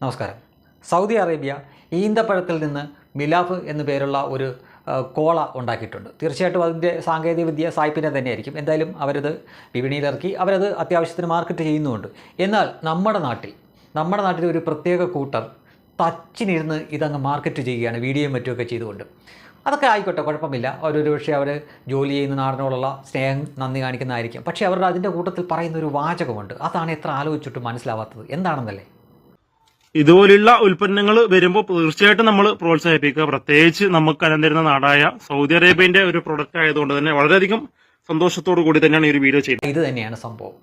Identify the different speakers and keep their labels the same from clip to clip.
Speaker 1: നമസ്കാരം. Saudi Arabia ഈന്തപ്പഴത്തിൽ നിന്ന് Milaf എന്നു പേരുള്ള ഒരു കോള ഉണ്ടാക്കിയിട്ടുണ്ട്. തീർച്ചയായിട്ടും അതിൻ്റെ സാങ്കേതികവിദ്യ സായിപ്പിനെ തന്നെയായിരിക്കും. എന്തായാലും അവരത് വിപണിയിലിറക്കി, അവരത് അത്യാവശ്യത്തിന് മാർക്കറ്റ് ചെയ്യുന്നുമുണ്ട്. എന്നാൽ നമ്മുടെ നാട്ടിൽ ഒരു പ്രത്യേക കൂട്ടർ തച്ചിനിരുന്ന് ഇതങ്ങ് മാർക്കറ്റ് ചെയ്യുകയാണ്, വീഡിയോയും മറ്റുമൊക്കെ ചെയ്തുകൊണ്ട്. അതൊക്കെ ആയിക്കോട്ടെ, കുഴപ്പമില്ല. അവരൊരു പക്ഷേ അവർ ജോലി ചെയ്യുന്ന നാടിനോടുള്ള സ്നേഹം, നന്ദി കാണിക്കുന്നതായിരിക്കും. പക്ഷേ അവരുടെ അതിൻ്റെ കൂട്ടത്തിൽ പറയുന്ന ഒരു വാചകമുണ്ട്. അതാണ് എത്ര ആലോചിച്ചിട്ട് മനസ്സിലാവാത്തത്. എന്താണെന്നല്ലേ?
Speaker 2: ഇതുപോലുള്ള ഉൽപ്പന്നങ്ങൾ വരുമ്പോൾ തീർച്ചയായിട്ടും നമ്മൾ പ്രോത്സാഹിപ്പിക്കുക. പ്രത്യേകിച്ച് നമുക്ക് അന്നം തരുന്ന നാടായ സൗദി അറേബ്യന്റെ ഒരു പ്രൊഡക്റ്റ് ആയതുകൊണ്ട് തന്നെ വളരെയധികം സന്തോഷത്തോടു കൂടി തന്നെയാണ് ഈ ഒരു വീഡിയോ ചെയ്യുന്നത്.
Speaker 1: ഇത് തന്നെയാണ് സംഭവം.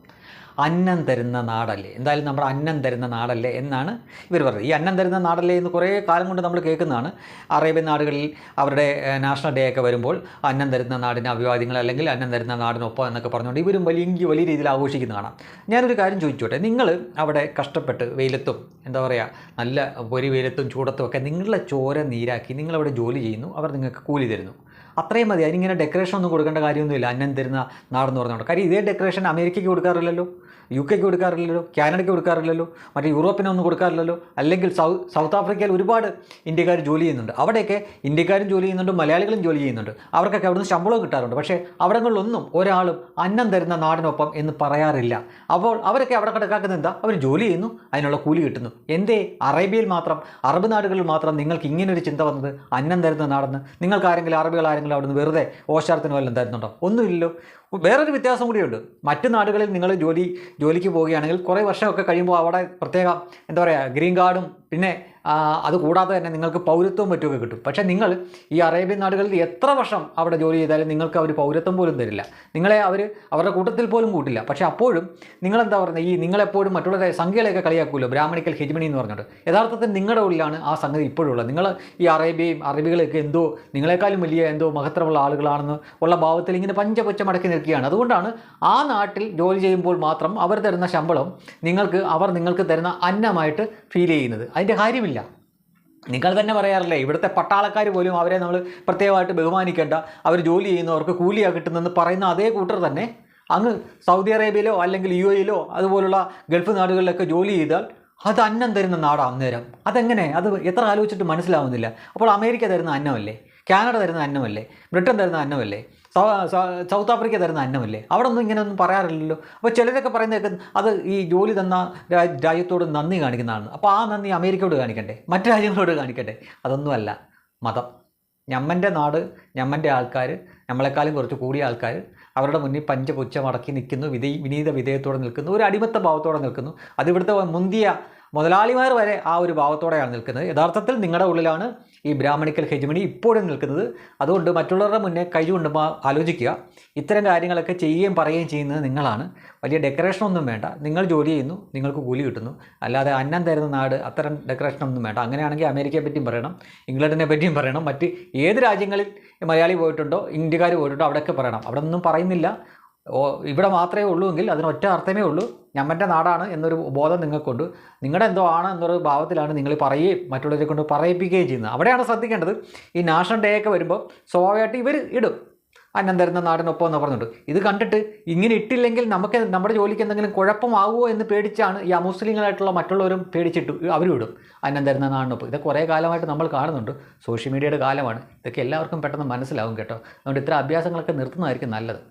Speaker 1: അന്നം തരുന്ന നാടല്ലേ, എന്തായാലും നമ്മുടെ അന്നം തരുന്ന നാടല്ലേ എന്നാണ് ഇവർ പറയുന്നത്. ഈ അന്നം തരുന്ന നാടല്ലേ എന്ന് കുറേ കാലം കൊണ്ട് നമ്മൾ കേൾക്കുന്നതാണ്. അറേബ്യൻ നാടുകളിൽ അവരുടെ നാഷണൽ ഡേ ഒക്കെ വരുമ്പോൾ അന്നം തരുന്ന നാടിന് അഭിവാദ്യങ്ങൾ, അല്ലെങ്കിൽ അന്നം തരുന്ന നാടിനൊപ്പം എന്നൊക്കെ പറഞ്ഞുകൊണ്ട് ഇവരും വലിയ രീതിയിൽ ആഘോഷിക്കുന്ന കാണാം. ഞാനൊരു കാര്യം ചോദിച്ചോട്ടെ, നിങ്ങൾ അവിടെ കഷ്ടപ്പെട്ട് വെയിലത്തും നല്ല പൊരി വെയിലത്തും ചൂടത്തും ഒക്കെ നിങ്ങളുടെ ചോര നീരാക്കി നിങ്ങളവിടെ ജോലി ചെയ്യുന്നു, അവർ നിങ്ങൾക്ക് കൂലി തരുന്നു. അത്രയും മതി. അതിനിങ്ങനെ ഡെക്കറേഷൻ ഒന്നും കൊടുക്കേണ്ട കാര്യമൊന്നുമില്ല. അന്നം തരുന്ന നാടെന്ന് പറഞ്ഞുകൊണ്ട്. കാര്യം ഇതേ ഡെക്കറേഷൻ അമേരിക്കയ്ക്ക് കൊടുക്കാറില്ലല്ലോ, UK കൊടുക്കാറില്ലല്ലോ, കാനഡയ്ക്ക് കൊടുക്കാറില്ലല്ലോ, മറ്റേ യൂറോപ്പിനൊന്നും കൊടുക്കാറില്ലല്ലോ. അല്ലെങ്കിൽ സൗത്ത് ആഫ്രിക്കയിൽ ഒരുപാട് ഇന്ത്യക്കാർ ജോലി ചെയ്യുന്നുണ്ട്. അവിടെയൊക്കെ ഇന്ത്യക്കാരും ജോലി ചെയ്യുന്നുണ്ട്, മലയാളികളും ജോലി ചെയ്യുന്നുണ്ട്. അവർക്കൊക്കെ അവിടുന്ന് ശമ്പളവും കിട്ടാറുണ്ട്. പക്ഷേ അവിടങ്ങളിലൊന്നും ഒരാളും അന്നം തരുന്ന നാടിനൊപ്പം എന്ന് പറയാറില്ല. അപ്പോൾ അവരൊക്കെ അവിടെ കിടക്കാക്കുന്നത് എന്താ? അവർ ജോലി ചെയ്യുന്നു, അതിനുള്ള കൂലി കിട്ടുന്നു. എന്തേ അറേബ്യയിൽ മാത്രം, അറബ് നാടുകളിൽ മാത്രം നിങ്ങൾക്ക് ഇങ്ങനൊരു ചിന്ത വന്നത്? അന്നം തരുന്ന നാടെന്ന്. നിങ്ങൾക്ക് അറബികൾ ആരെങ്കിലും അവിടുന്ന് വെറുതെ ഓശാരത്തിന് വല്ലതും തരുന്നുണ്ടോ? ഒന്നുമില്ലല്ലോ. വേറൊരു വ്യത്യാസം കൂടിയുണ്ട്. മറ്റു നാടുകളിൽ നിങ്ങൾ ജോലിക്ക് പോവുകയാണെങ്കിൽ കുറേ വർഷമൊക്കെ കഴിയുമ്പോൾ അവിടെ പ്രത്യേക ഗ്രീൻ കാർഡും പിന്നെ അതുകൂടാതെ തന്നെ നിങ്ങൾക്ക് പൗരത്വവും മറ്റുമൊക്കെ കിട്ടും. പക്ഷേ നിങ്ങൾ ഈ അറേബ്യൻ നാടുകളിൽ എത്ര വർഷം അവിടെ ജോലി ചെയ്താലും നിങ്ങൾക്ക് അവർ പൗരത്വം പോലും തരില്ല. നിങ്ങളെ അവരുടെ കൂട്ടത്തിൽ പോലും കൂട്ടില്ല. പക്ഷേ അപ്പോഴും നിങ്ങളെപ്പോഴും മറ്റുള്ള സംഖ്യകളെയൊക്കെ കളിയാക്കുമല്ലോ, ബ്രാഹ്മണിക്കൽ ഹെജ്മണി എന്ന് പറഞ്ഞിട്ട്. യഥാർത്ഥത്തിൽ നിങ്ങളുടെ ഉള്ളിലാണ് ആ സംഗതി ഇപ്പോഴും ഉള്ളത്. നിങ്ങൾ ഈ അറബികളൊക്കെ നിങ്ങളെക്കാളും വലിയ മഹത്തരമുള്ള ആളുകളാണെന്ന് ഉള്ള ഭാവത്തിൽ ഇങ്ങനെ പഞ്ചപുച്ച മടക്കി നിൽക്കുകയാണ്. അതുകൊണ്ടാണ് ആ നാട്ടിൽ ജോലി ചെയ്യുമ്പോൾ മാത്രം അവർ തരുന്ന ശമ്പളം അവർ നിങ്ങൾക്ക് തരുന്ന അന്നമായിട്ട് ഫീൽ ചെയ്യുന്നത്. അതിൻ്റെ കാര്യമില്ല. നിങ്ങൾ തന്നെ പറയാറില്ലേ, ഇവിടുത്തെ പട്ടാളക്കാർ പോലും അവരെ നമ്മൾ പ്രത്യേകമായിട്ട് ബഹുമാനിക്കേണ്ട, അവർ ജോലി ചെയ്യുന്നവർക്ക് കൂലിയാണ് കിട്ടുന്നതെന്ന് പറയുന്ന അതേ കൂട്ടർ തന്നെ അങ്ങ് സൗദി അറേബ്യയിലോ അല്ലെങ്കിൽ UAE അതുപോലുള്ള ഗൾഫ് നാടുകളിലൊക്കെ ജോലി ചെയ്താൽ അത് അന്നം തരുന്ന നാടാണ് അന്നേരം. അതെങ്ങനെ? അത് എത്ര ആലോചിച്ചിട്ട് മനസ്സിലാവുന്നില്ല. അപ്പോൾ അമേരിക്ക തരുന്ന അന്നമല്ലേ, കാനഡ തരുന്ന അന്നമല്ലേ, ബ്രിട്ടൻ തരുന്ന അന്നമല്ലേ, സൗത്ത് ആഫ്രിക്ക തരുന്ന അന്നമല്ലേ? അവിടെ ഒന്നും ഇങ്ങനെയൊന്നും പറയാറില്ലല്ലോ. അപ്പോൾ ചിലരൊക്കെ പറയുന്നതൊക്കെ അത് ഈ ജോലി തന്ന രാജ്യത്തോട് നന്ദി കാണിക്കുന്നതാണ്. അപ്പോൾ ആ നന്ദി അമേരിക്കയോട് കാണിക്കണ്ടേ, മറ്റു രാജ്യങ്ങളോട് കാണിക്കട്ടെ? അതൊന്നുമല്ല. മതം, ഞമ്മൻ്റെ നാട്, ഞമ്മൻ്റെ ആൾക്കാർ, നമ്മളെക്കാളും കുറച്ച് കൂടിയ ആൾക്കാർ അവരുടെ മുന്നിൽ പഞ്ചപുച്ച മടക്കി നിൽക്കുന്നു, വിനീത വിധേയത്തോടെ നിൽക്കുന്നു, ഒരു അടിമത്ത ഭാവത്തോടെ നിൽക്കുന്നു. അതിവിടുത്തെ മുന്തിയ മുതലാളിമാർ വരെ ആ ഒരു ഭാവത്തോടെയാണ് നിൽക്കുന്നത്. യഥാർത്ഥത്തിൽ നിങ്ങളുടെ ഉള്ളിലാണ് ഈ ബ്രാഹ്മണിക്കൽ ഹെജ്മണി ഇപ്പോഴും നിൽക്കുന്നത്. അതുകൊണ്ട് മറ്റുള്ളവരുടെ മുന്നേ കൈ കൊണ്ടുമ്പോൾ ആലോചിക്കുക. ഇത്തരം കാര്യങ്ങളൊക്കെ ചെയ്യുകയും പറയുകയും ചെയ്യുന്നത് നിങ്ങളാണ്. വലിയ ഡെക്കറേഷനൊന്നും വേണ്ട. നിങ്ങൾ ജോലി ചെയ്യുന്നു, നിങ്ങൾക്ക് കൂലി കിട്ടുന്നു. അല്ലാതെ അന്നം തരുന്ന നാട്, അത്തരം ഡെക്കറേഷനൊന്നും വേണ്ട. അങ്ങനെയാണെങ്കിൽ അമേരിക്കയെ പറ്റിയും പറയണം, ഇംഗ്ലണ്ടിനെ പറ്റിയും പറയണം, മറ്റ് ഏത് രാജ്യങ്ങളിൽ മലയാളി പോയിട്ടുണ്ടോ, ഇന്ത്യക്കാർ പോയിട്ടുണ്ടോ അവിടെയൊക്കെ പറയണം. അവിടെ ഒന്നും പറയുന്നില്ല. ഇവിടെ മാത്രമേ ഉള്ളൂ എങ്കിൽ അതിന് ഒറ്റ അർത്ഥമേ ഉള്ളൂ, ഞമ്മൻ്റെ നാടാണ് എന്നൊരു ബോധം നിങ്ങൾക്കുണ്ട്. നിങ്ങളുടെ എന്തോ ആണ് എന്നൊരു ഭാവത്തിലാണ് നിങ്ങൾ പറയുകയും മറ്റുള്ളവരെ കൊണ്ട് പറയിപ്പിക്കുകയും ചെയ്യുന്നത്. അവിടെയാണ് ശ്രദ്ധിക്കേണ്ടത്. ഈ നാഷണൽ ഡേ ഒക്കെ വരുമ്പോൾ സ്വാഭാവികമായിട്ട് ഇവർ ഇടും അന്നം തരുന്ന നാടിനൊപ്പം എന്ന് പറഞ്ഞിട്ട്. ഇത് കണ്ടിട്ട് ഇങ്ങനെ ഇട്ടില്ലെങ്കിൽ നമ്മുടെ ജോലിക്ക് എന്തെങ്കിലും കുഴപ്പമാകുമോ എന്ന് പേടിച്ചാണ് ഈ അമുസ്ലിങ്ങളായിട്ടുള്ള മറ്റുള്ളവരും പേടിച്ചിട്ട് അവരും ഇടും അന്നം തരുന്ന നാടിനൊപ്പം. ഇത് കുറേ കാലമായിട്ട് നമ്മൾ കാണുന്നുണ്ട്. സോഷ്യൽ മീഡിയയുടെ കാലമാണ്. ഇതൊക്കെ എല്ലാവർക്കും പെട്ടെന്ന് മനസ്സിലാവും കേട്ടോ. അതുകൊണ്ട് ഇത്തരം അഭ്യാസങ്ങളൊക്കെ നിർത്തുന്നതായിരിക്കും നല്ലത്.